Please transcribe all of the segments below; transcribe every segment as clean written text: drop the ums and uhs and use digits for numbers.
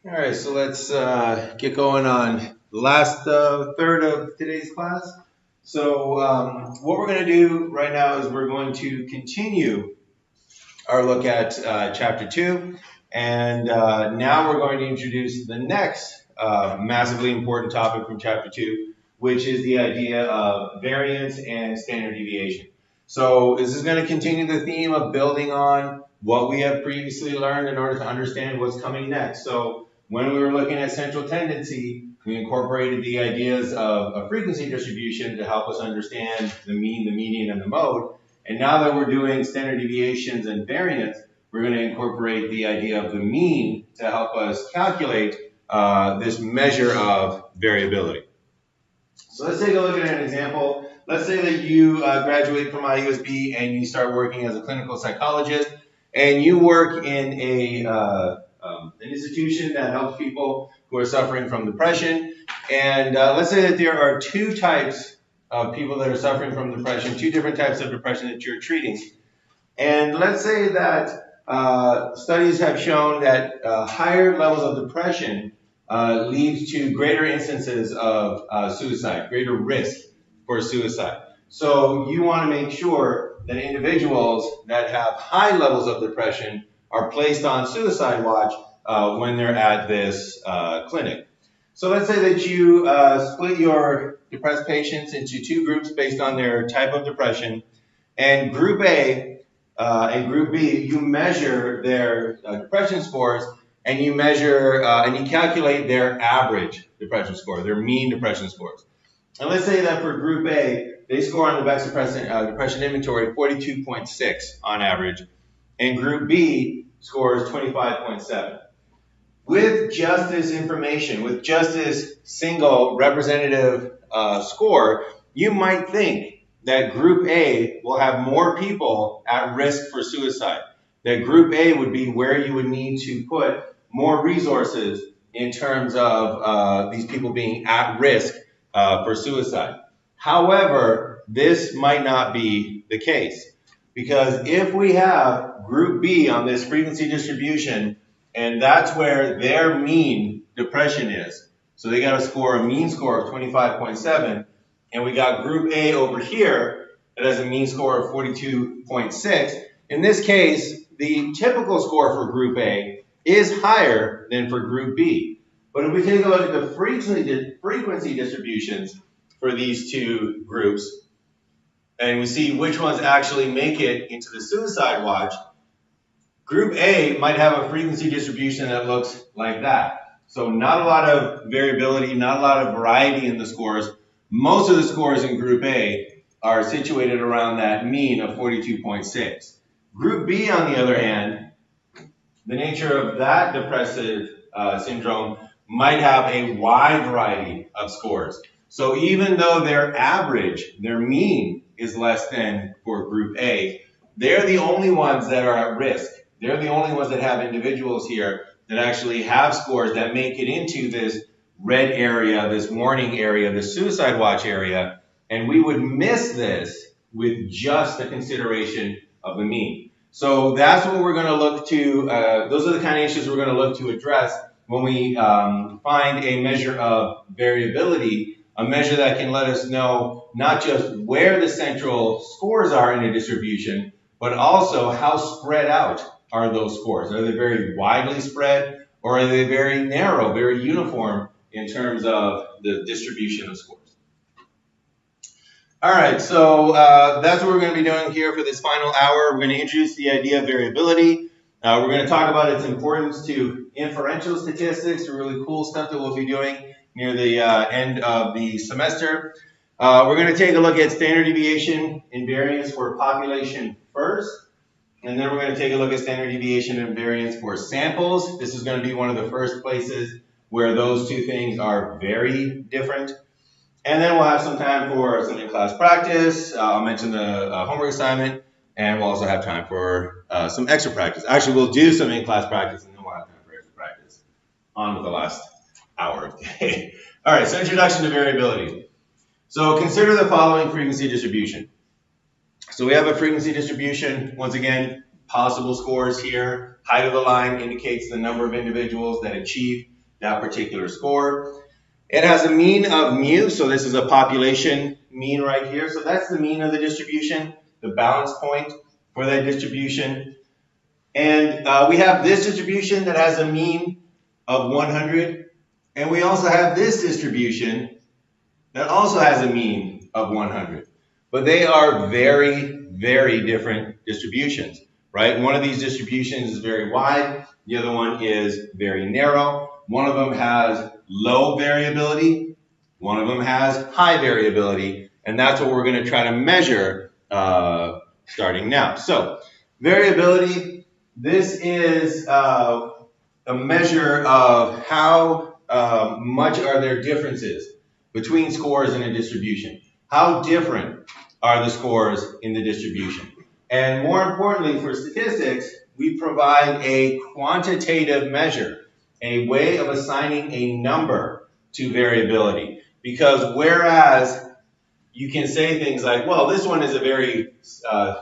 All right, so let's get going on the last third of today's class. So what we're going to do right now is we're going to continue our look at Chapter 2, and now we're going to introduce the next massively important topic from Chapter 2, which is the idea of variance and standard deviation. So this is going to continue the theme of building on what we have previously learned in order to understand what's coming next. So when we were looking at central tendency, we incorporated the ideas of a frequency distribution to help us understand the mean, the median, and the mode. And now that we're doing standard deviations and variance, we're going to incorporate the idea of the mean to help us calculate this measure of variability. So let's take a look at an example. Let's say that you graduate from IUSB and you start working as a clinical psychologist, and you work in an institution that helps people who are suffering from depression. And let's say that there are two types of people that are suffering from depression, two different types of depression that you're treating. And let's say that studies have shown that higher levels of depression leads to greater instances of suicide, greater risk for suicide. So you want to make sure that individuals that have high levels of depression are placed on suicide watch when they're at this clinic. So let's say that you split your depressed patients into two groups based on their type of depression, and Group A and Group B, you measure their depression scores, and you measure and you calculate their average depression score, their mean depression scores. And let's say that for Group A, they score on the Beck's depression inventory 42.6 on average, and Group B scores 25.7. With just this information, with just this single representative score, you might think that Group A will have more people at risk for suicide. That Group A would be where you would need to put more resources in terms of these people being at risk for suicide. However, this might not be the case, because if we have Group B on this frequency distribution, and that's where their mean depression is, so they got to score a mean score of 25.7, and we got Group A over here that has a mean score of 42.6. In this case, the typical score for Group A is higher than for Group B. But if we take a look at the frequency distributions for these two groups, and we see which ones actually make it into the suicide watch, Group A might have a frequency distribution that looks like that. So not a lot of variability, not a lot of variety in the scores. Most of the scores in Group A are situated around that mean of 42.6. Group B, on the other hand, the nature of that depressive syndrome might have a wide variety of scores. So even though their average, their mean, is less than for Group A, they're the only ones that are at risk. They're the only ones that have individuals here that actually have scores that make it into this red area, this warning area, this suicide watch area, and we would miss this with just the consideration of the mean. So that's what we're going to look to, those are the kind of issues we're going to look to address when we find a measure of variability, a measure that can let us know not just where the central scores are in a distribution, but also how spread out are those scores. Are they very widely spread, or are they very narrow, very uniform in terms of the distribution of scores? All right, so that's what we're going to be doing here for this final hour. We're going to introduce the idea of variability. We're going to talk about its importance to inferential statistics, really cool stuff that we'll be doing near the end of the semester. We're going to take a look at standard deviation and variance for population first, and then we're going to take a look at standard deviation and variance for samples. This is going to be one of the first places where those two things are very different. And then we'll have some time for some in-class practice. I'll mention the homework assignment, and we'll also have time for some extra practice. Actually, we'll do some in-class practice, and then we'll have time for extra practice on with the last hour of the day. All right, so introduction to variability. So consider the following frequency distribution. So we have a frequency distribution, once again, possible scores here. Height of the line indicates the number of individuals that achieve that particular score. It has a mean of mu, so this is a population mean right here. So that's the mean of the distribution, the balance point for that distribution. And we have this distribution that has a mean of 100. And we also have this distribution that also has a mean of 100. But they are very, very different distributions, right? One of these distributions is very wide. The other one is very narrow. One of them has low variability. One of them has high variability. And that's what we're going to try to measure starting now. So variability, this is a measure of how much are there differences between scores in a distribution. How different are the scores in the distribution? And more importantly, for statistics, we provide a quantitative measure, a way of assigning a number to variability. Because whereas you can say things like, well, this one is a very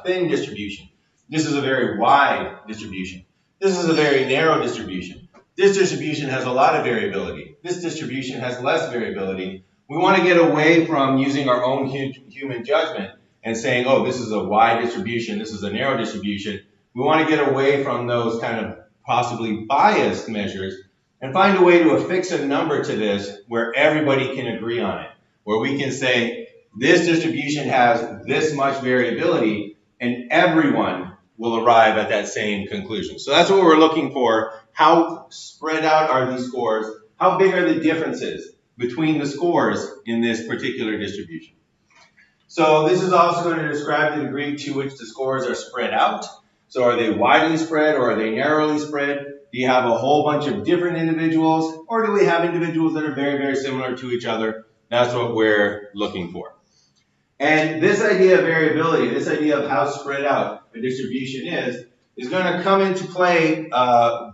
thin distribution. This is a very wide distribution. This is a very narrow distribution. This distribution has a lot of variability. This distribution has less variability. We want to get away from using our own human judgment and saying, oh, this is a wide distribution, this is a narrow distribution. We want to get away from those kind of possibly biased measures and find a way to affix a number to this where everybody can agree on it, where we can say this distribution has this much variability and everyone will arrive at that same conclusion. So that's what we're looking for. How spread out are these scores? How big are the differences between the scores in this particular distribution? So this is also going to describe the degree to which the scores are spread out. So are they widely spread or are they narrowly spread? Do you have a whole bunch of different individuals, or do we have individuals that are very, very similar to each other? That's what we're looking for. And this idea of variability, this idea of how spread out a distribution is going to come into play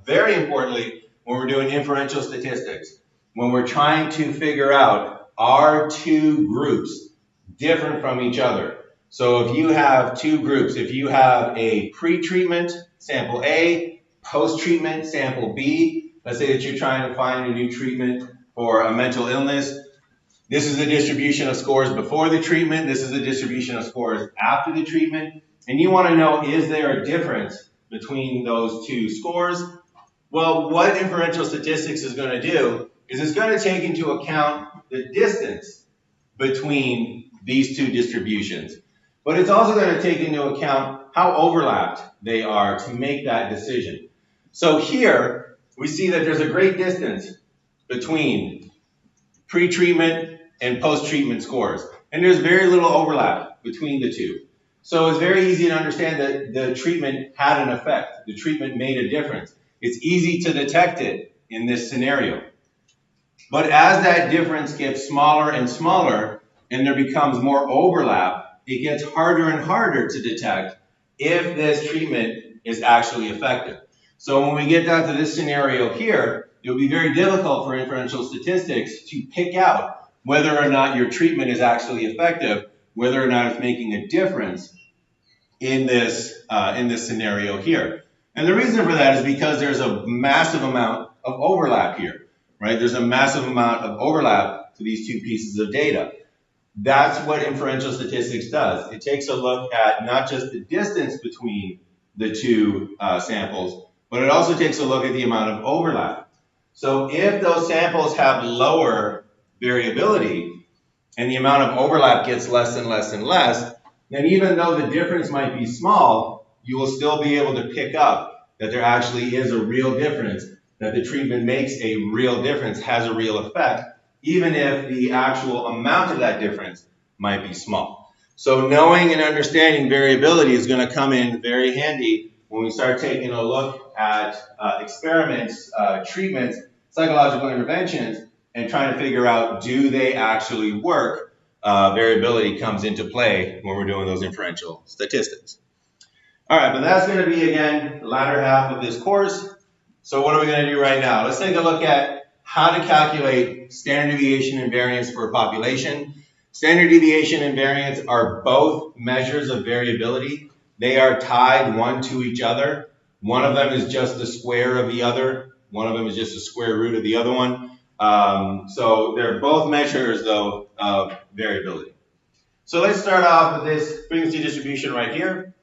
very importantly when we're doing inferential statistics. When we're trying to figure out, are two groups different from each other? So if you have two groups, if you have a pre-treatment sample A, post-treatment sample B, let's say that you're trying to find a new treatment for a mental illness. This is the distribution of scores before the treatment. This is the distribution of scores after the treatment. And you want to know, is there a difference between those two scores? Well, what inferential statistics is going to do is it's going to take into account the distance between these two distributions. But it's also going to take into account how overlapped they are to make that decision. So here, we see that there's a great distance between pre-treatment and post-treatment scores. And there's very little overlap between the two. So it's very easy to understand that the treatment had an effect. The treatment made a difference. It's easy to detect it in this scenario. But as that difference gets smaller and smaller, and there becomes more overlap, it gets harder and harder to detect if this treatment is actually effective. So when we get down to this scenario here, it will be very difficult for inferential statistics to pick out whether or not your treatment is actually effective, whether or not it's making a difference in this scenario here. And the reason for that is because there's a massive amount of overlap here, right? There's a massive amount of overlap to these two pieces of data. That's what inferential statistics does. It takes a look at not just the distance between the two samples, but it also takes a look at the amount of overlap. So if those samples have lower variability and the amount of overlap gets less and less and less, then even though the difference might be small, you will still be able to pick up that there actually is a real difference, that the treatment makes a real difference, has a real effect, even if the actual amount of that difference might be small. So knowing and understanding variability is going to come in very handy when we start taking a look at experiments, treatments, psychological interventions, and trying to figure out, do they actually work? Variability comes into play when we're doing those inferential statistics. All right, but that's going to be, again, the latter half of this course. So what are we going to do right now? Let's take a look at how to calculate standard deviation and variance for a population. Standard deviation and variance are both measures of variability. They are tied one to each other. One of them is just the square of the other. One of them is just a square root of the other one. So they're both measures, though, of variability. So let's start off with this frequency distribution right here.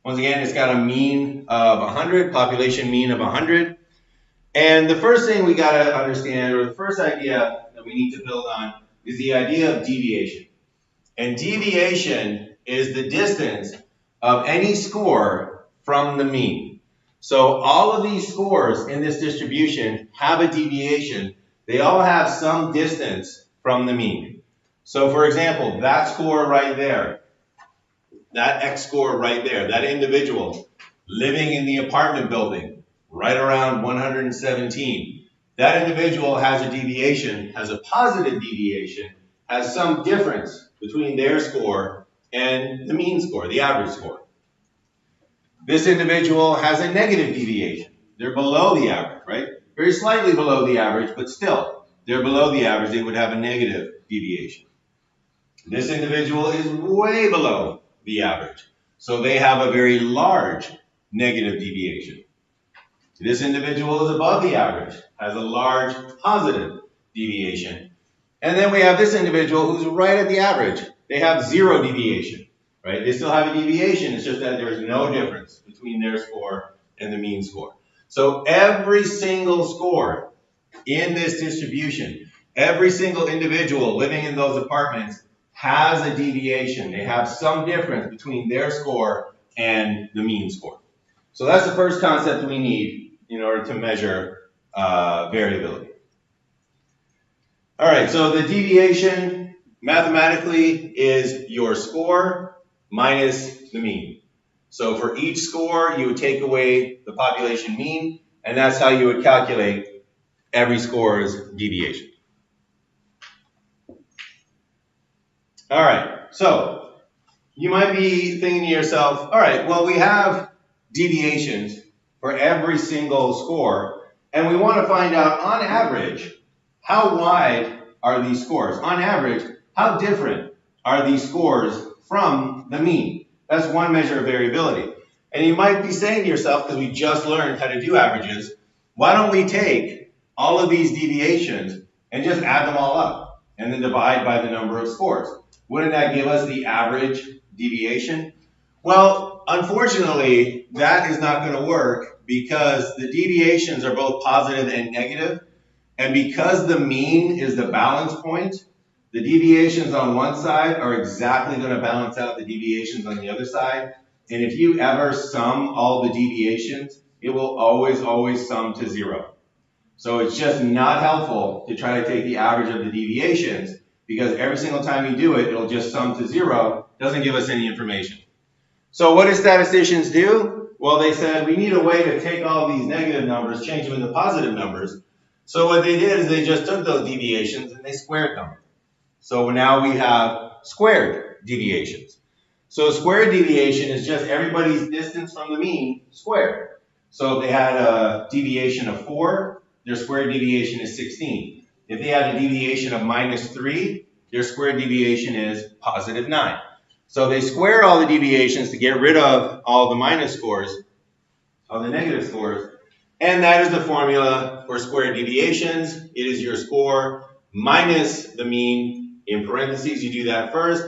Once again, it's got a mean of 100, population mean of 100. And the first thing we got to understand, or the first idea that we need to build on, is the idea of deviation. And deviation is the distance of any score from the mean. So all of these scores in this distribution have a deviation. They all have some distance from the mean. So for example, that score right there, that X score right there, that individual living in the apartment building, right around 117, that individual has a deviation, has a positive deviation, has some difference between their score and the mean score, the average score. This individual has a negative deviation. They're below the average, right? Very slightly below the average, but still, they're below the average. They would have a negative deviation. This individual is way below the average. So they have a very large negative deviation. This individual is above the average, has a large positive deviation. And then we have this individual who's right at the average. They have zero deviation, right? They still have a deviation. It's just that there's no difference between their score and the mean score. So every single score in this distribution, every single individual living in those apartments has a deviation. They have some difference between their score and the mean score. So that's the first concept we need in order to measure variability. All right, so the deviation mathematically is your score minus the mean. So for each score, you would take away the population mean, and that's how you would calculate every score's deviation. All right, so you might be thinking to yourself, all right, well, we have deviations for every single score, and we want to find out, on average, how wide are these scores? On average, how different are these scores from the mean? That's one measure of variability. And you might be saying to yourself, because we just learned how to do averages, why don't we take all of these deviations and just add them all up and then divide by the number of scores? Wouldn't that give us the average deviation? Well, unfortunately, that is not going to work because the deviations are both positive and negative. And because the mean is the balance point, the deviations on one side are exactly going to balance out the deviations on the other side. And if you ever sum all the deviations, it will always sum to zero. So it's just not helpful to try to take the average of the deviations because every single time you do it, it'll just sum to zero. It doesn't give us any information. So what did statisticians do? Well, they said we need a way to take all these negative numbers, change them into positive numbers. So what they did is they just took those deviations and they squared them. So now we have squared deviations. So squared deviation is just everybody's distance from the mean squared. So if they had a deviation of 4, their squared deviation is 16. If they had a deviation of -3, their squared deviation is +9. So they square all the deviations to get rid of all the minus scores, all the negative scores, and that is the formula for squared deviations. It is your score minus the mean. In parentheses, you do that first,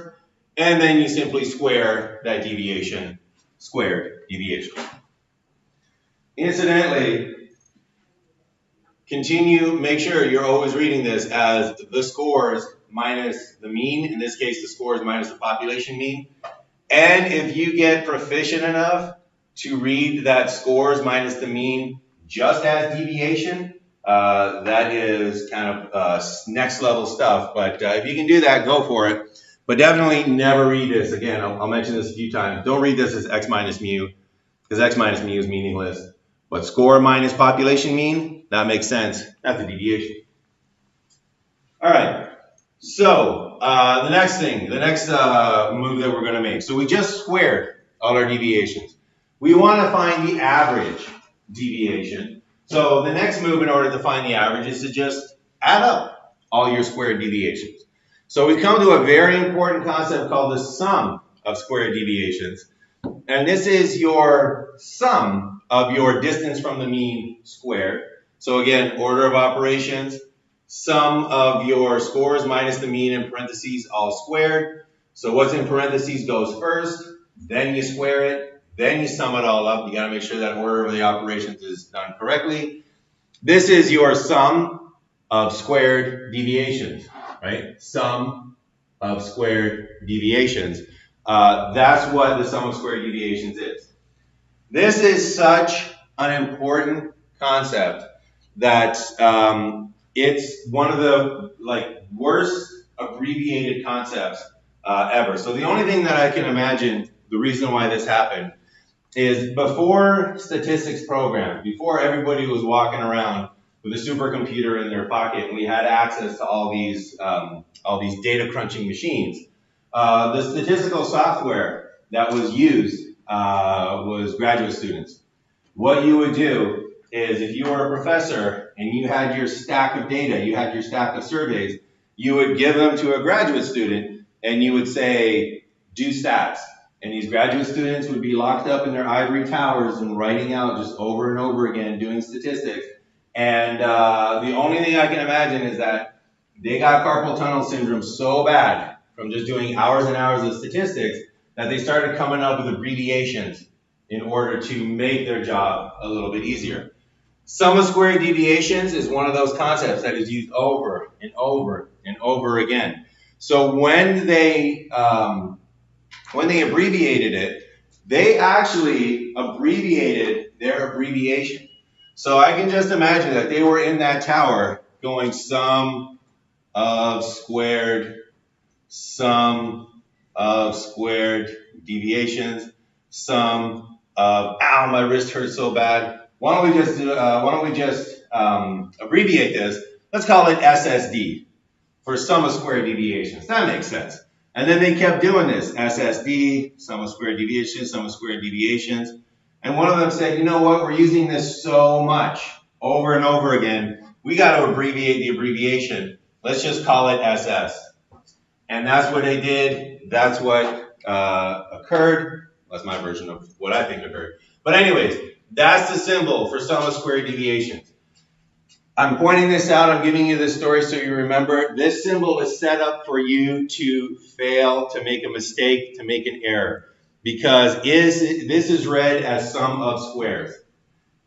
and then you simply square that deviation, squared deviation. Incidentally, make sure you're always reading this as the scores minus the mean. In this case, the scores minus the population mean. And if you get proficient enough to read that scores minus the mean just as deviation, that is kind of next level stuff. But if you can do that, go for it. But definitely never read this. Again, I'll mention this a few times. Don't read this as x minus mu, because x minus mu is meaningless. But score minus population mean, that makes sense. That's a deviation. All right. So the next move that we're going to make. So we just squared all our deviations. We want to find the average deviation. So the next move in order to find the average is to just add up all your squared deviations. So we come to a very important concept called the sum of squared deviations. And this is your sum of your distance from the mean squared So again, order of operations, sum of your scores minus the mean in parentheses all squared. So what's in parentheses goes first, then you square it, then you sum it all up. You got to make sure that order of the operations is done correctly. This is your sum of squared deviations, right? Sum of squared deviations. That's what the sum of squared deviations is. This is such an important concept that it's one of the worst abbreviated concepts ever. So the only thing that I can imagine, the reason why this happened, is before statistics programs, before everybody was walking around with a supercomputer in their pocket and we had access to all these data crunching machines, the statistical software that was used was graduate students. What you would do is if you were a professor and you had your stack of data, you had your stack of surveys, you would give them to a graduate student and you would say, do stats. And these graduate students would be locked up in their ivory towers and writing out just over and over again, doing statistics. And the only thing I can imagine is that they got carpal tunnel syndrome so bad from just doing hours and hours of statistics that they started coming up with abbreviations in order to make their job a little bit easier. Sum of squared deviations is one of those concepts that is used over and over and over again. So when they abbreviated it, they actually abbreviated their abbreviation. So I can just imagine that they were in that tower going sum of squared deviations, sum of, ow, my wrist hurts so bad. Why don't we just abbreviate this? Let's call it SSD for sum of squared deviations. That makes sense. And then they kept doing this, SSD, sum of squared deviations, sum of squared deviations. And one of them said, you know what, we're using this so much over and over again, we got to abbreviate the abbreviation. Let's just call it SS. And that's what they did. That's what occurred. That's my version of what I think occurred. But anyways, that's the symbol for sum of squared deviations. I'm pointing this out, I'm giving you this story so you remember. This symbol is set up for you to fail, to make a mistake, to make an error. Because this is read as sum of squares.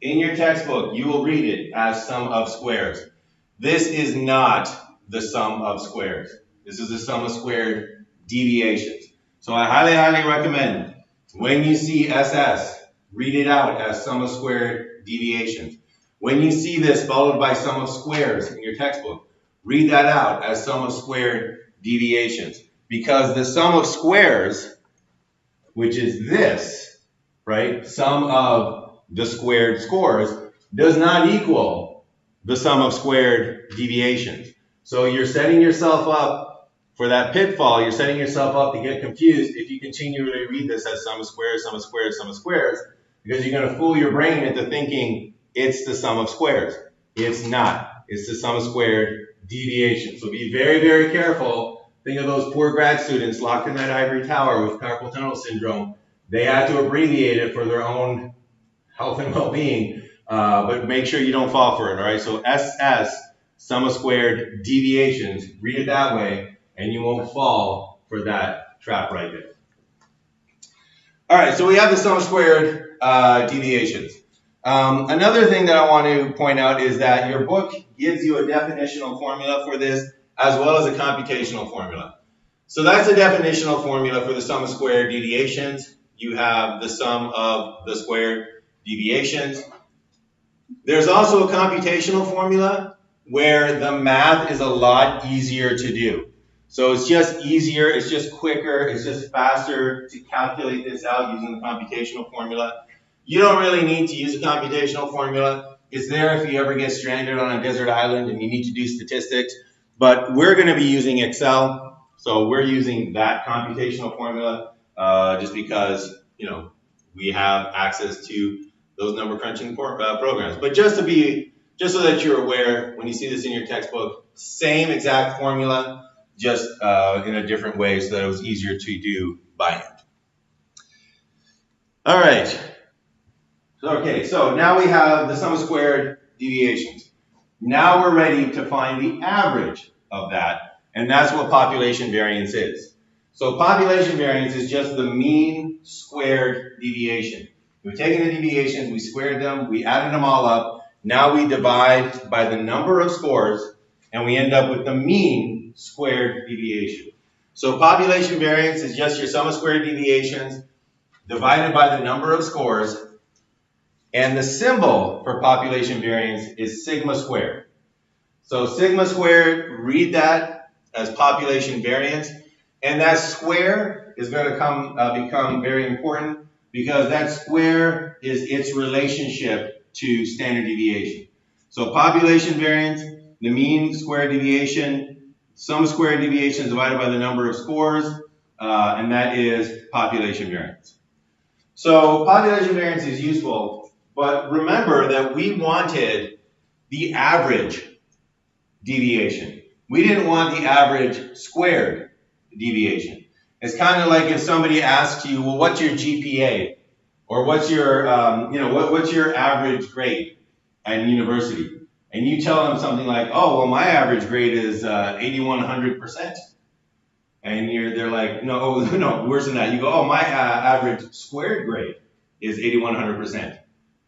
In your textbook, you will read it as sum of squares. This is not the sum of squares. This is the sum of squared deviations. So I highly, highly recommend when you see SS, read it out as sum of squared deviations. When you see this followed by sum of squares in your textbook, read that out as sum of squared deviations. Because the sum of squares, which is this, right, sum of the squared scores, does not equal the sum of squared deviations. So you're setting yourself up for that pitfall. You're setting yourself up to get confused if you continually read this as sum of squares, sum of squares, sum of squares, because you're going to fool your brain into thinking it's the sum of squares. It's not. It's the sum of squared deviations. So be very, very careful. Think of those poor grad students locked in that ivory tower with carpal tunnel syndrome. They had to abbreviate it for their own health and well-being, but make sure you don't fall for it, all right? So SS, sum of squared deviations, read it that way, and you won't fall for that trap right there. All right, so we have the sum of squared deviations. Another thing that I want to point out is that your book gives you a definitional formula for this as well as a computational formula. So that's a definitional formula for the sum of squared deviations. You have the sum of the squared deviations. There's also a computational formula where the math is a lot easier to do. So it's just easier, it's just quicker, it's just faster to calculate this out using the computational formula. You don't really need to use a computational formula. It's there if you ever get stranded on a desert island and you need to do statistics. But we're going to be using Excel, so we're using that computational formula just because, you know, we have access to those number crunching programs. But just so that you're aware, when you see this in your textbook, same exact formula, just in a different way so that it was easier to do by hand. All right. Okay, so now we have the sum of squared deviations. Now we're ready to find the average of that, and that's what population variance is. So population variance is just the mean squared deviation. We've taken the deviations, we squared them, we added them all up. Now we divide by the number of scores, and we end up with the mean squared deviation. So population variance is just your sum of squared deviations divided by the number of scores, and the symbol for population variance is sigma squared. So sigma squared, read that as population variance, and that square is going to become very important because that square is its relationship to standard deviation. So population variance, the mean squared deviation, sum of squared deviations divided by the number of scores, and that is population variance. So population variance is useful, but remember that we wanted the average deviation. We didn't want the average squared deviation. It's kind of like if somebody asks you, well, what's your GPA? Or what's your, what's your average grade at university? And you tell them something like, oh, well, my average grade is 8,100%. And they're like, no, worse than that. You go, oh, my average squared grade is 8,100%.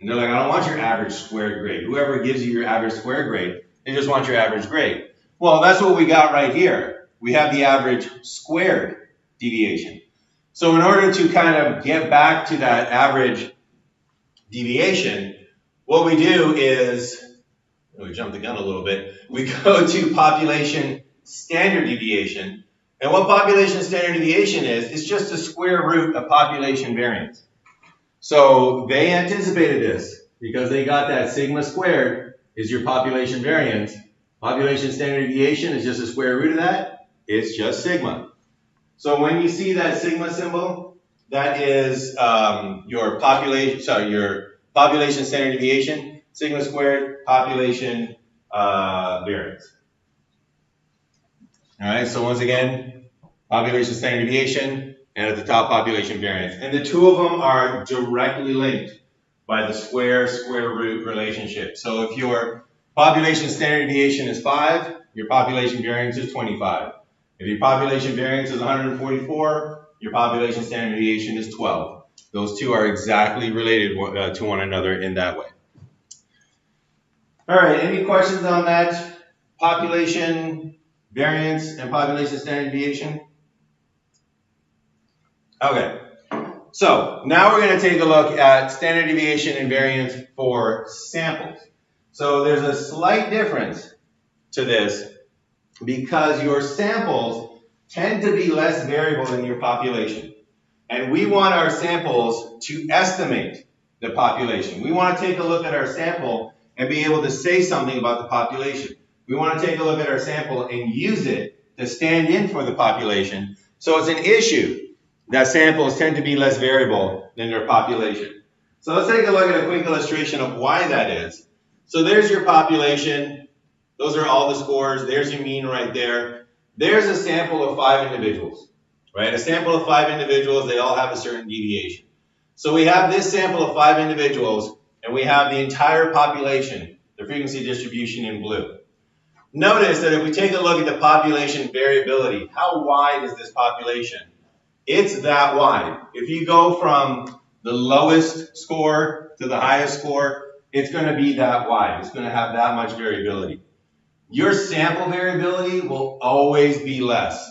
And they're like, I don't want your average squared grade. Whoever gives you your average squared grade, they just want your average grade. Well, that's what we got right here. We have the average squared deviation. So in order to kind of get back to that average deviation, what we do is, we jump the gun a little bit, we go to population standard deviation. And what population standard deviation is, it's just the square root of population variance. So they anticipated this because they got that sigma squared is your population variance. Population standard deviation is just a square root of that. It's just sigma. So when you see that sigma symbol, that is your population standard deviation, sigma squared, population variance. All right, so once again, population standard deviation, and at the top, population variance. And the two of them are directly linked by the square root relationship. So if your population standard deviation is 5, your population variance is 25. If your population variance is 144, your population standard deviation is 12. Those two are exactly related to one another in that way. All right, any questions on that? Population variance and population standard deviation? Okay, so now we're going to take a look at standard deviation and variance for samples. So there's a slight difference to this because your samples tend to be less variable than your population. And we want our samples to estimate the population. We want to take a look at our sample and be able to say something about the population. We want to take a look at our sample and use it to stand in for the population. So it's an issue that samples tend to be less variable than their population. So let's take a look at a quick illustration of why that is. So there's your population. Those are all the scores. There's your mean right there. There's a sample of 5 individuals, right? A sample of 5 individuals, they all have a certain deviation. So we have this sample of 5 individuals, and we have the entire population, the frequency distribution in blue. Notice that if we take a look at the population variability, how wide is this population? It's that wide. If you go from the lowest score to the highest score, it's going to be that wide. It's going to have that much variability. Your sample variability will always be less.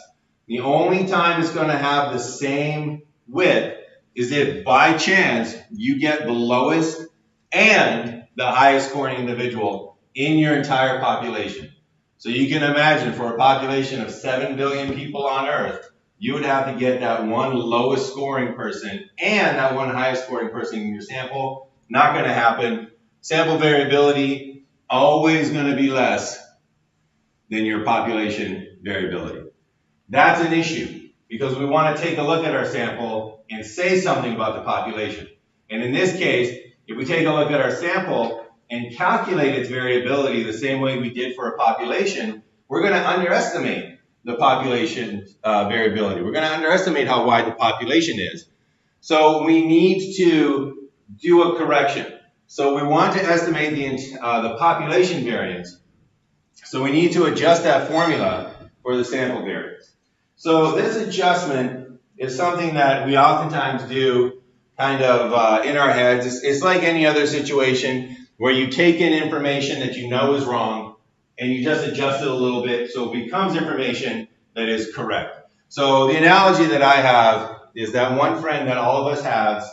The only time it's going to have the same width is if by chance you get the lowest and the highest scoring individual in your entire population. So you can imagine for a population of 7 billion people on Earth, you would have to get that one lowest scoring person and that one highest scoring person in your sample. Not going to happen. Sample variability always going to be less than your population variability. That's an issue because we want to take a look at our sample and say something about the population. And in this case, if we take a look at our sample and calculate its variability the same way we did for a population, we're going to underestimate the population variability. We're going to underestimate how wide the population is. So we need to do a correction. So we want to estimate the population variance. So we need to adjust that formula for the sample variance. So this adjustment is something that we oftentimes do kind of in our heads. It's like any other situation where you take in information that you know is wrong and you just adjust it a little bit so it becomes information that is correct. So the analogy that I have is that one friend that all of us have,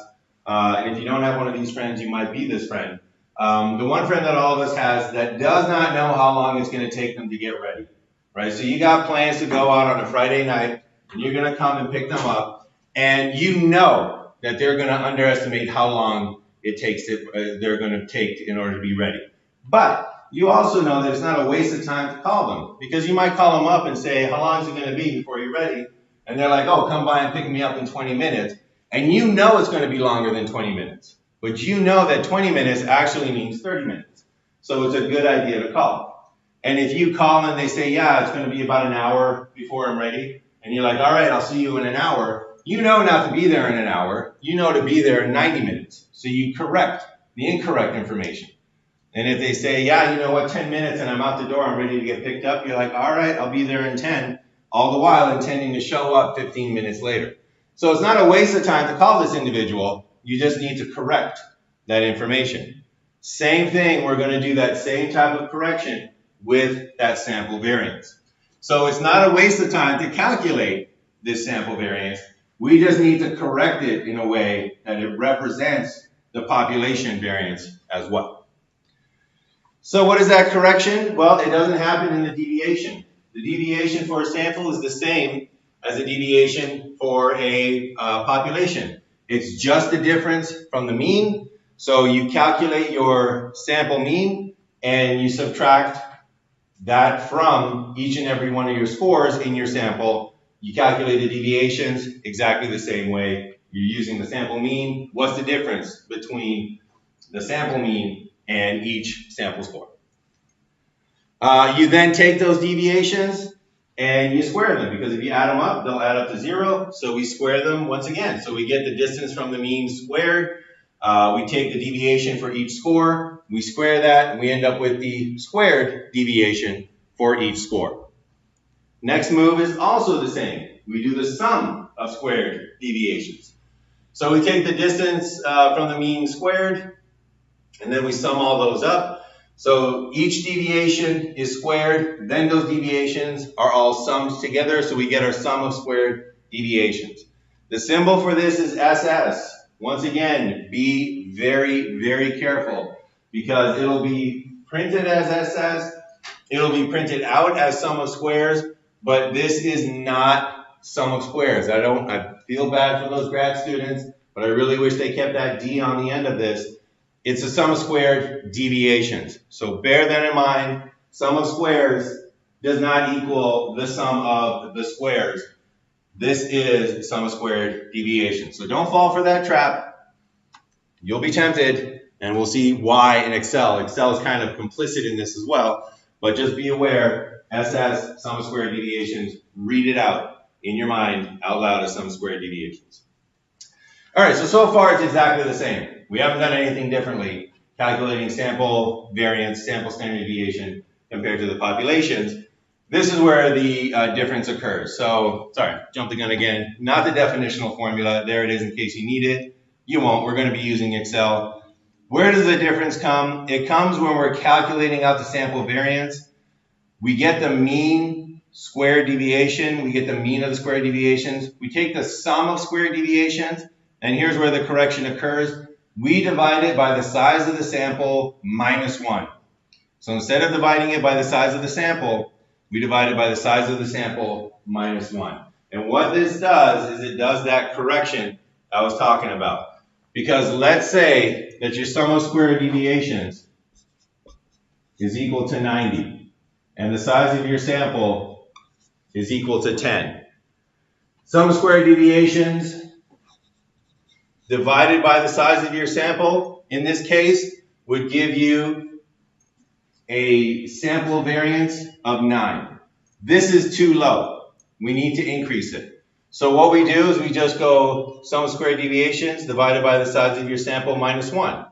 and if you don't have one of these friends, you might be this friend. The one friend that all of us has that does not know how long it's going to take them to get ready, right? So you got plans to go out on a Friday night, and you're going to come and pick them up, and you know that they're going to underestimate how long it takes they're going to take in order to be ready. But you also know that it's not a waste of time to call them, because you might call them up and say, how long is it going to be before you're ready? And they're like, oh, come by and pick me up in 20 minutes. And you know it's going to be longer than 20 minutes. But you know that 20 minutes actually means 30 minutes. So it's a good idea to call. And if you call and they say, yeah, it's going to be about an hour before I'm ready, and you're like, all right, I'll see you in an hour, you know not to be there in an hour. You know to be there in 90 minutes. So you correct the incorrect information. And if they say, yeah, you know what, 10 minutes and I'm out the door, I'm ready to get picked up, you're like, all right, I'll be there in 10, all the while intending to show up 15 minutes later. So it's not a waste of time to call this individual. You just need to correct that information. Same thing, we're going to do that same type of correction with that sample variance. So it's not a waste of time to calculate this sample variance. We just need to correct it in a way that it represents the population variance as well. So what is that correction? Well, it doesn't happen in the deviation. The deviation for a sample is the same as a deviation for a population. It's just the difference from the mean. So you calculate your sample mean and you subtract that from each and every one of your scores in your sample. You calculate the deviations exactly the same way. You're using the sample mean. What's the difference between the sample mean and each sample score? You then take those deviations and you square them, because if you add them up, they'll add up to 0. So we square them once again. So we get the distance from the mean squared. We take the deviation for each score. We square that, and we end up with the squared deviation for each score. Next move is also the same. We do the sum of squared deviations. So we take the distance from the mean squared, and then we sum all those up. So each deviation is squared, then those deviations are all summed together, so we get our sum of squared deviations. The symbol for this is SS. Once again, be very, very careful, because it'll be printed as SS, it'll be printed out as sum of squares, but this is not sum of squares. I feel bad for those grad students, but I really wish they kept that D on the end of this. It's a sum of squared deviations. So bear that in mind. Sum of squares does not equal the sum of the squares. This is sum of squared deviations. So don't fall for that trap. You'll be tempted, and we'll see why in Excel. Excel is kind of complicit in this as well, but just be aware, SS, sum of squared deviations, read it out in your mind out loud as sum of squared deviations. All right, so far it's exactly the same. We haven't done anything differently, calculating sample variance, sample standard deviation compared to the populations. This is where the difference occurs. So, sorry, jump the gun again. Not the definitional formula. There it is in case you need it. You won't. We're going to be using Excel. Where does the difference come? It comes when we're calculating out the sample variance. We get the mean squared deviation. We get the mean of the squared deviations. We take the sum of squared deviations, and here's where the correction occurs. We divide it by the size of the sample minus 1. So instead of dividing it by the size of the sample, we divide it by the size of the sample minus 1. And what this does is it does that correction I was talking about. Because let's say that your sum of squared deviations is equal to 90, and the size of your sample is equal to 10. Sum of squared deviations divided by the size of your sample, in this case, would give you a sample variance of 9. This is too low. We need to increase it. So what we do is we just go sum of squared deviations divided by the size of your sample minus 1.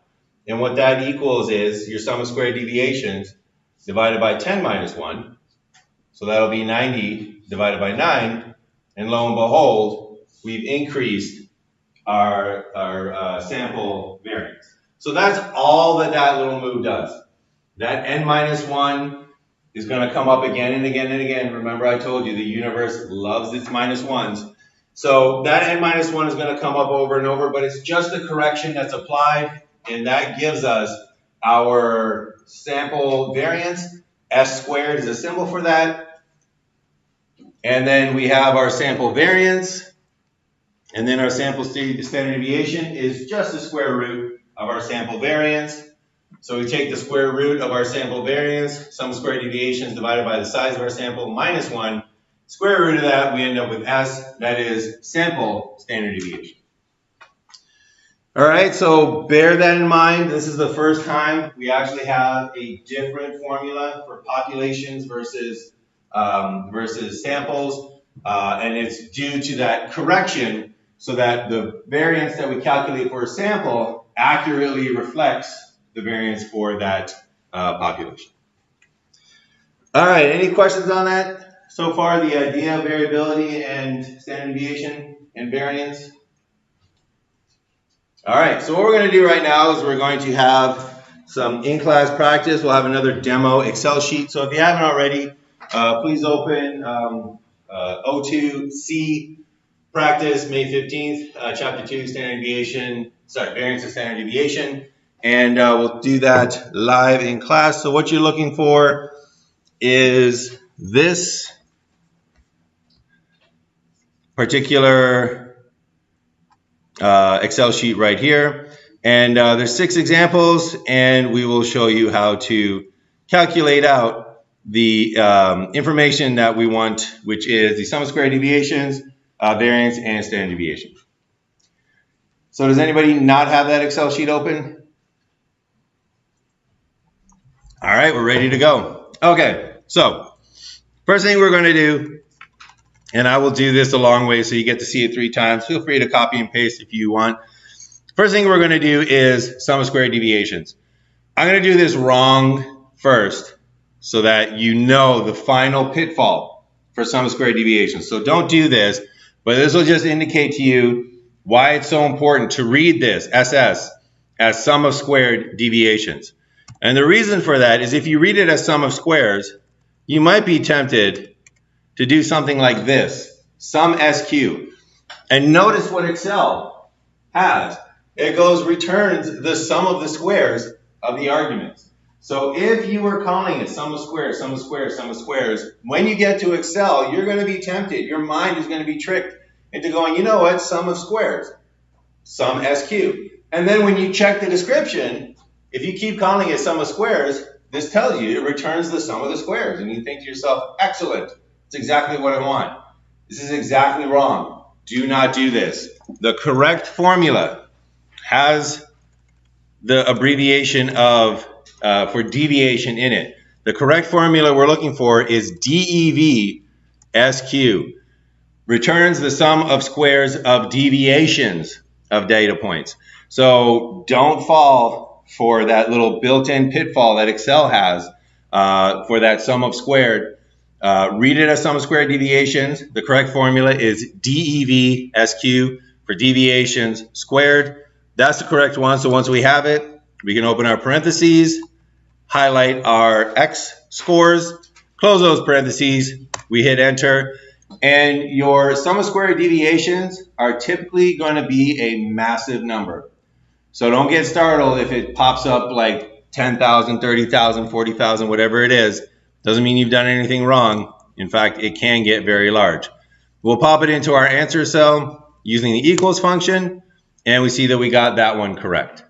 And what that equals is your sum of squared deviations divided by 10 minus 1. So that'll be 90 divided by 9. And lo and behold, we've increased our sample variance. So that's all that little move does. That n minus 1 is going to come up again and again and again. Remember I told you the universe loves its minus 1s. So that n minus 1 is going to come up over and over, but it's just a correction that's applied, and that gives us our sample variance. S squared is a symbol for that. And then we have our sample variance. And then our sample standard deviation is just the square root of our sample variance. So we take the square root of our sample variance, sum of squared deviations divided by the size of our sample minus 1. Square root of that, we end up with S, that is sample standard deviation. All right, so bear that in mind. This is the first time we actually have a different formula for populations versus samples, and it's due to that correction so that the variance that we calculate for a sample accurately reflects the variance for that population. All right, any questions on that so far, the idea of variability and standard deviation and variance? All right, so what we're going to do right now is we're going to have some in-class practice. We'll have another demo Excel sheet. So if you haven't already, please open O2C practice, May 15th, Chapter 2, Variance and Standard Deviation. And we'll do that live in class. So what you're looking for is this particular Excel sheet right here. And there's 6 examples, and we will show you how to calculate out the information that we want, which is the sum of squared deviations, variance, and standard deviation. So does anybody not have that Excel sheet open? All right, we're ready to go. Okay, so first thing we're going to do, and I will do this a long way so you get to see it 3 times. Feel free to copy and paste if you want. First thing we're going to do is sum of squared deviations. I'm going to do this wrong first so that you know the final pitfall for sum of squared deviations. So don't do this, but this will just indicate to you why it's so important to read this, SS, as sum of squared deviations. And the reason for that is if you read it as sum of squares, you might be tempted to do something like this, sum SQ. And notice what Excel has. It goes returns the sum of the squares of the arguments. So if you were calling it sum of squares, sum of squares, sum of squares, when you get to Excel, you're going to be tempted. Your mind is going to be tricked into going, you know what, sum of squares, sum SQ. And then when you check the description, if you keep calling it sum of squares, this tells you it returns the sum of the squares. And you think to yourself, excellent, it's exactly what I want. This is exactly wrong. Do not do this. The correct formula has the abbreviation of for deviation in it. The correct formula we're looking for is DEV-SQ. Returns the sum of squares of deviations of data points. So don't fall for that little built-in pitfall that Excel has for that sum of squared. Read it as sum of squared deviations. The correct formula is DEV-SQ for deviations squared. That's the correct one. So once we have it, we can open our parentheses, highlight our X scores, close those parentheses, we hit enter, and your sum of squared deviations are typically going to be a massive number. So don't get startled if it pops up like 10,000, 30,000, 40,000, whatever it is. Doesn't mean you've done anything wrong. In fact, it can get very large. We'll pop it into our answer cell using the equals function, and we see that we got that one correct.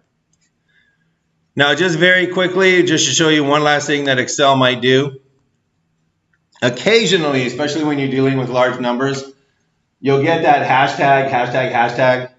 Now, just very quickly, just to show you one last thing that Excel might do. Occasionally, especially when you're dealing with large numbers, you'll get that hashtag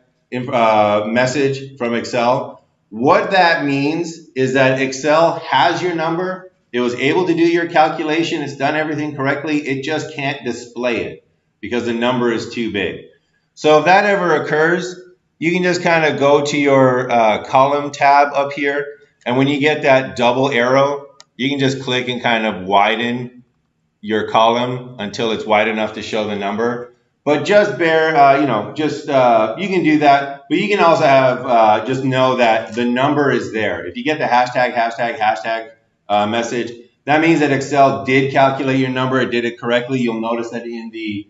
message from Excel. What that means is that Excel has your number. It was able to do your calculation. It's done everything correctly. It just can't display it because the number is too big. So if that ever occurs, you can just kind of go to your column tab up here. And when you get that double arrow, you can just click and kind of widen your column until it's wide enough to show the number. But just bear, you can do that. But you can also have, just know that the number is there. If you get the hashtag message, that means that Excel did calculate your number. It did it correctly. You'll notice that in the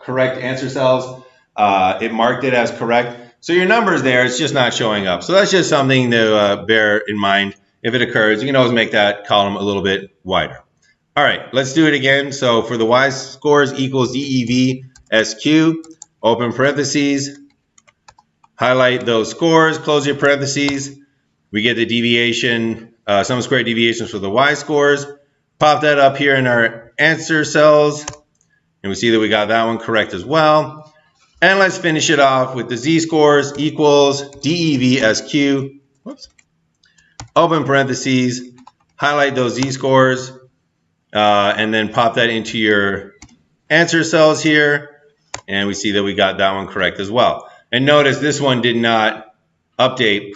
correct answer cells, it marked it as correct. So your number is there. It's just not showing up. So that's just something to bear in mind. If it occurs, you can always make that column a little bit wider. All right, let's do it again. So for the y-scores equals DEV-SQ, open parentheses, highlight those scores, close your parentheses. We get the deviation, sum of squared deviations for the y-scores. Pop that up here in our answer cells, and we see that we got that one correct as well. And let's finish it off with the z-scores equals DEV-SQ, whoops, open parentheses, highlight those z-scores, and then pop that into your answer cells here, and we see that we got that one correct as well. And notice this one did not update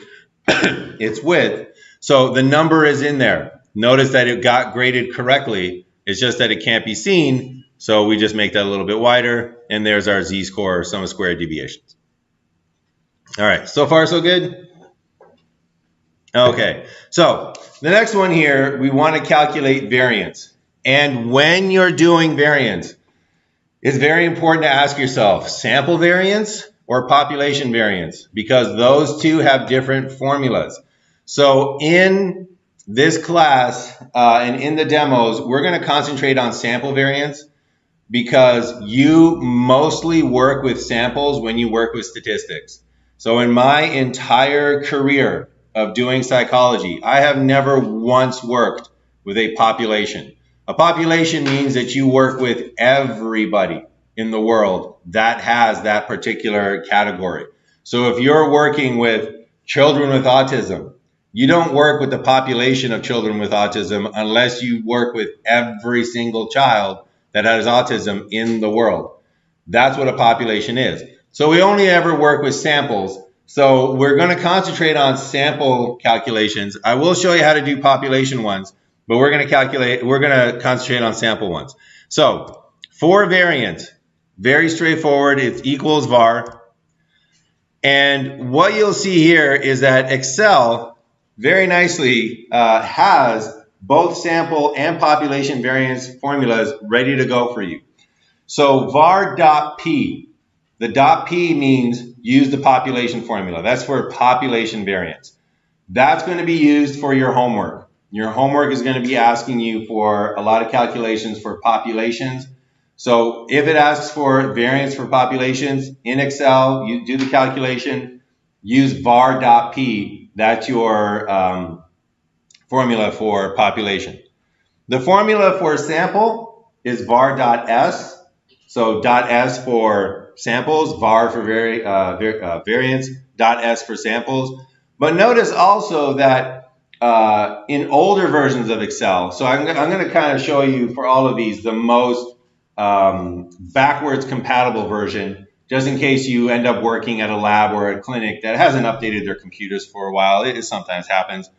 its width, so the number is in there. Notice that it got graded correctly. It's just that it can't be seen, so we just make that a little bit wider, and there's our z-score, sum of squared deviations. All right, so far so good? Okay, so the next one here, we want to calculate variance. And when you're doing variance, it's very important to ask yourself, sample variance or population variance? Because those two have different formulas. So in this class and in the demos, we're going to concentrate on sample variance because you mostly work with samples when you work with statistics. So in my entire career of doing psychology, I have never once worked with a population. A population means that you work with everybody in the world that has that particular category. So if you're working with children with autism, you don't work with the population of children with autism unless you work with every single child that has autism in the world. That's what a population is. So we only ever work with samples. So we're going to concentrate on sample calculations. I will show you how to do population ones, but we're going to concentrate on sample ones. So for variance, very straightforward, it's equals var. And what you'll see here is that Excel very nicely has both sample and population variance formulas ready to go for you. So var.p, the .p means use the population formula. That's for population variance. That's going to be used for your homework. Your homework is going to be asking you for a lot of calculations for populations. So if it asks for variance for populations in Excel, you do the calculation, use var.p. That's your formula for population. The formula for sample is var.s. So .s for samples, var for variance, .s for samples. But notice also that in older versions of Excel, so I'm going to kind of show you for all of these the most backwards compatible version, just in case you end up working at a lab or a clinic that hasn't updated their computers for a while. It sometimes happens.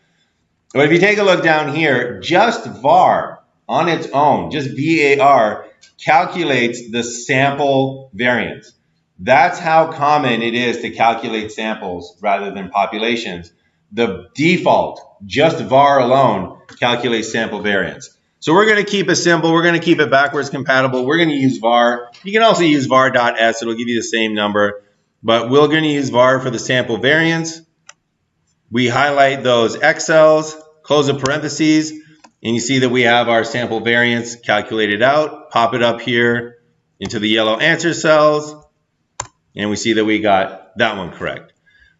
But if you take a look down here, just var on its own, just VAR, calculates the sample variance. That's how common it is to calculate samples rather than populations. The default, just var alone, calculates sample variance. So we're going to keep it simple. We're going to keep it backwards compatible. We're going to use var. You can also use var.s. It'll give you the same number. But we're going to use var for the sample variance. We highlight those X cells, close the parentheses, and you see that we have our sample variance calculated out. Pop it up here into the yellow answer cells, and we see that we got that one correct.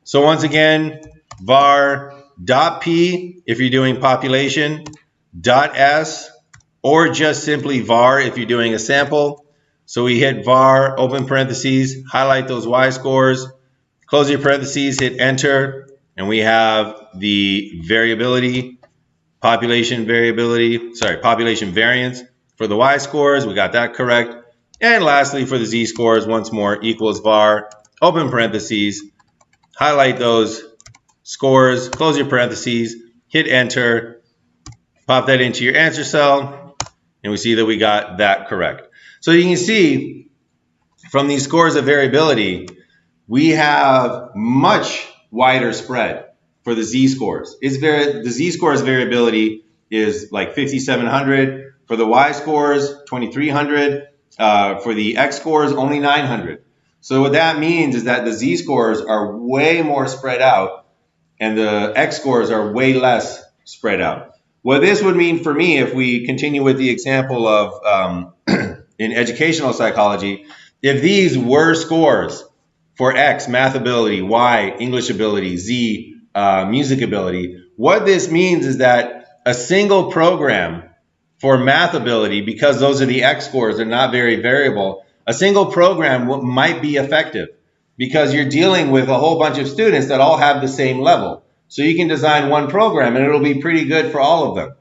So once again, var.p if you're doing population, .s, or just simply var if you're doing a sample. So we hit var, open parentheses, highlight those y-scores, close your parentheses, hit enter, and we have the variability, population variance for the y-scores. We got that correct. And lastly, for the z-scores, once more, equals var, open parentheses, highlight those scores, close your parentheses, hit enter, pop that into your answer cell, and we see that we got that correct. So you can see from these scores of variability, we have much wider spread for the z-scores. The z-scores variability is like 5,700. For the y-scores, 2,300. For the x-scores, only 900. So what that means is that the z-scores are way more spread out and the x-scores are way less spread out. What this would mean for me, if we continue with the example of in educational psychology, if these were scores for X, math ability, Y, English ability, Z, music ability, what this means is that a single program for math ability, because those are the X scores, they're not very variable, a single program might be effective because you're dealing with a whole bunch of students that all have the same level. So you can design one program and it'll be pretty good for all of them.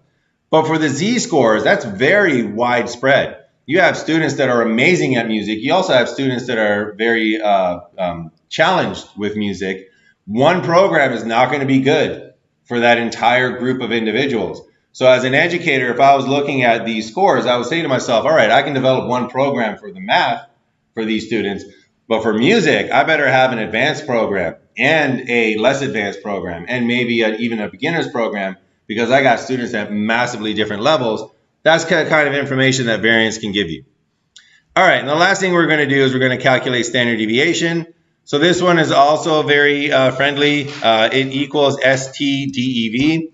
But for the Z-scores, that's very widespread. You have students that are amazing at music. You also have students that are very challenged with music. One program is not going to be good for that entire group of individuals. So as an educator, if I was looking at these scores, I would say to myself, all right, I can develop one program for the math for these students, but for music, I better have an advanced program and a less advanced program and maybe even a beginner's program because I got students at massively different levels. That's the kind of information that variance can give you. All right, and the last thing we're going to do is we're going to calculate standard deviation. So this one is also very friendly. It equals ST-DEV.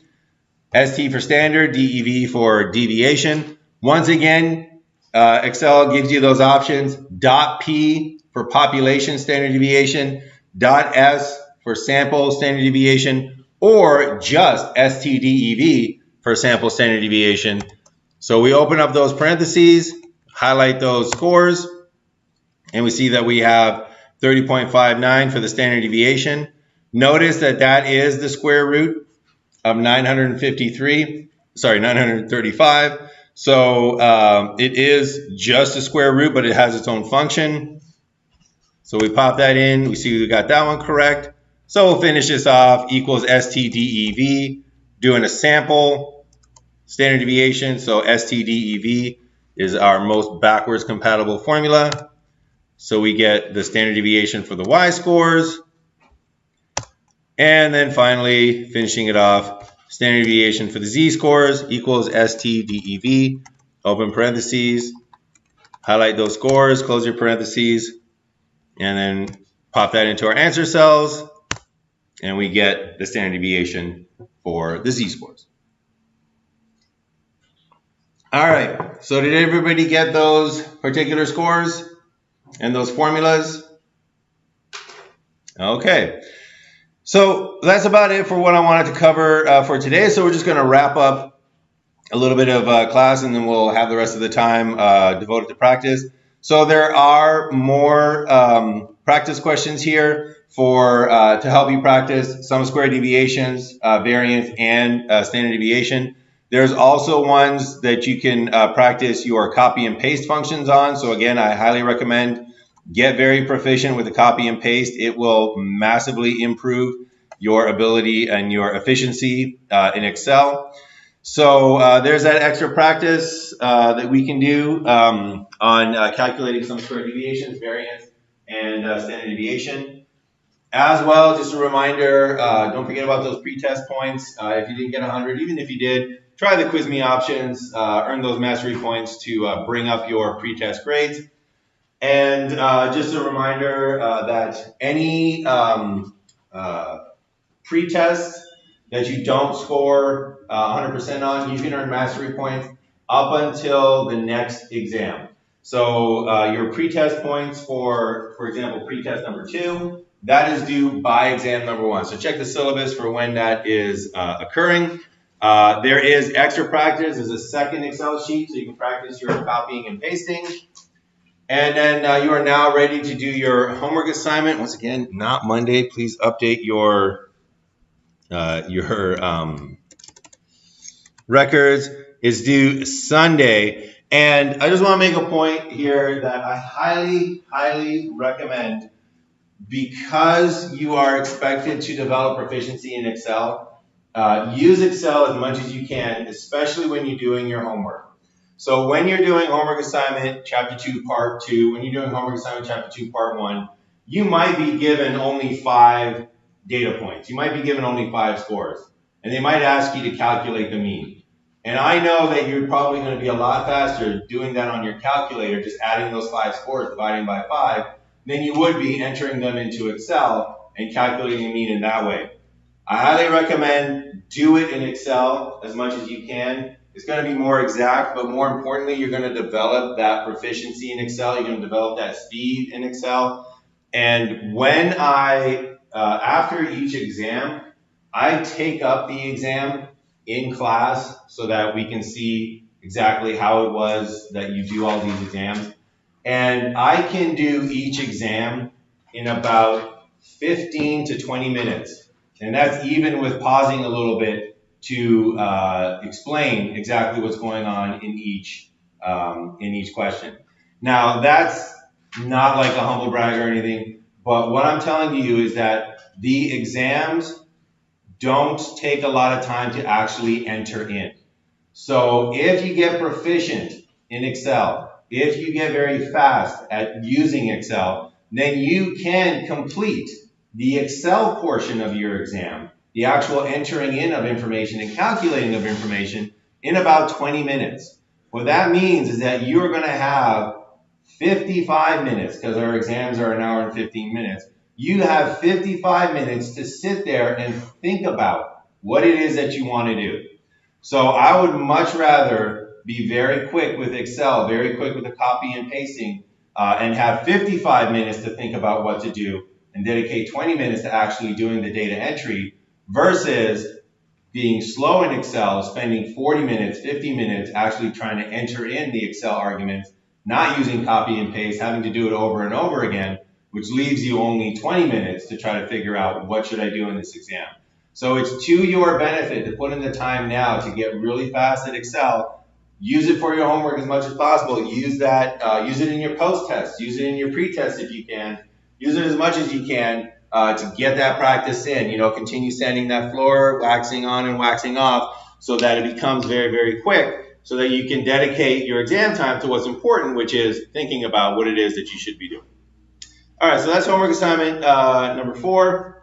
ST for standard, DEV for deviation. Once again, Excel gives you those options. .P for population standard deviation, .S for sample standard deviation, or just ST-DEV for sample standard deviation. So we open up those parentheses, highlight those scores, and we see that we have 30.59 for the standard deviation. Notice that that is the square root of 935. So it is just a square root, but it has its own function. So we pop that in. We see we got that one correct. So we'll finish this off. Equals ST-DEV, doing a sample standard deviation. So ST-DEV is our most backwards compatible formula. So we get the standard deviation for the y-scores. And then finally, finishing it off, standard deviation for the z-scores equals ST-DEV, open parentheses, highlight those scores, close your parentheses, and then pop that into our answer cells, and we get the standard deviation for the z-scores. All right, so did everybody get those particular scores and those formulas? Okay. So that's about it for what I wanted to cover for today. So we're just going to wrap up a little bit of class, and then we'll have the rest of the time devoted to practice. So there are more practice questions here for to help you practice sum square deviations, variance, and standard deviation. There's also ones that you can practice your copy and paste functions on. So again, I highly recommend get very proficient with the copy and paste. It will massively improve your ability and your efficiency in Excel. So there's that extra practice that we can do on calculating sum square deviations, variance, and standard deviation. As well, just a reminder, don't forget about those pretest points. If you didn't get 100, even if you did, try the Quiz Me options, earn those mastery points to bring up your pretest grades. And just a reminder that any pretest that you don't score 100% on, you can earn mastery points up until the next exam. So your pretest points for example, pretest number 2, that is due by exam number 1. So check the syllabus for when that is occurring. There is extra practice. There's a second Excel sheet, so you can practice your copying and pasting. And then you are now ready to do your homework assignment. Once again, not Monday. Please update your records. It's due Sunday. And I just want to make a point here that I highly, highly recommend, because you are expected to develop proficiency in Excel, use Excel as much as you can, especially when you're doing your homework. So when you're doing homework assignment chapter 2 part 2, when you're doing homework assignment chapter 2 part 1, you might be given only 5 data points. You might be given only 5 scores. And they might ask you to calculate the mean. And I know that you're probably going to be a lot faster doing that on your calculator, just adding those 5 scores, dividing by 5, than you would be entering them into Excel and calculating the mean in that way. I highly recommend do it in Excel as much as you can. It's going to be more exact, but more importantly, you're going to develop that proficiency in Excel. You're going to develop that speed in Excel. And when after each exam, I take up the exam in class so that we can see exactly how it was that you do all these exams. And I can do each exam in about 15 to 20 minutes. And that's even with pausing a little bit to explain exactly what's going on in each question. Now, that's not like a humble brag or anything, but what I'm telling you is that the exams don't take a lot of time to actually enter in. So if you get proficient in Excel, if you get very fast at using Excel, then you can complete the Excel portion of your exam, the actual entering in of information and calculating of information, in about 20 minutes. What that means is that you're going to have 55 minutes, because our exams are an hour and 15 minutes. You have 55 minutes to sit there and think about what it is that you want to do. So I would much rather be very quick with Excel, very quick with the copy and pasting, and have 55 minutes to think about what to do and dedicate 20 minutes to actually doing the data entry, versus being slow in Excel, spending 40 minutes, 50 minutes actually trying to enter in the Excel arguments, not using copy and paste, having to do it over and over again, which leaves you only 20 minutes to try to figure out what should I do in this exam. So it's to your benefit to put in the time now to get really fast at Excel. Use it for your homework as much as possible. Use that. Use it in your post-test. Use it in your pre-test if you can. Use it as much as you can to get that practice in. You know, continue sanding that floor, waxing on and waxing off, so that it becomes very, very quick, so that you can dedicate your exam time to what's important, which is thinking about what it is that you should be doing. All right, so that's homework assignment number 4.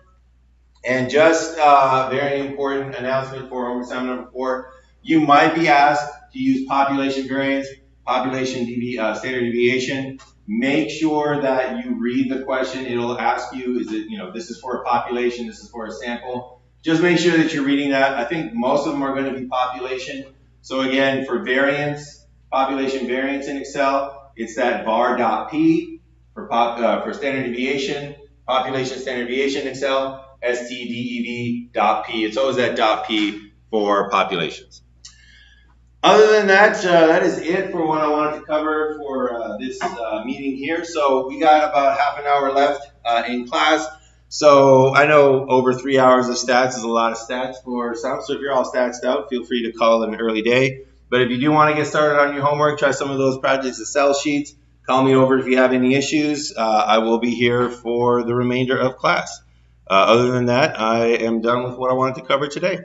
And just very important announcement for homework assignment number 4. You might be asked to use population variance, standard deviation. Make sure that you read the question. It'll ask you, is it, this is for a population, this is for a sample. Just make sure that you're reading that. I think most of them are going to be population. So again, for variance, population variance in Excel, it's that var.p. For standard deviation, population standard deviation in Excel, stdev.p. It's always that .p for populations. Other than that, that is it for what I wanted to cover for this meeting here. So we got about half an hour left in class. So I know over 3 hours of stats is a lot of stats for some. So if you're all statsed out, feel free to call it an early day. But if you do want to get started on your homework, try some of those practice Excel sheets. Call me over if you have any issues. I will be here for the remainder of class. Other than that, I am done with what I wanted to cover today.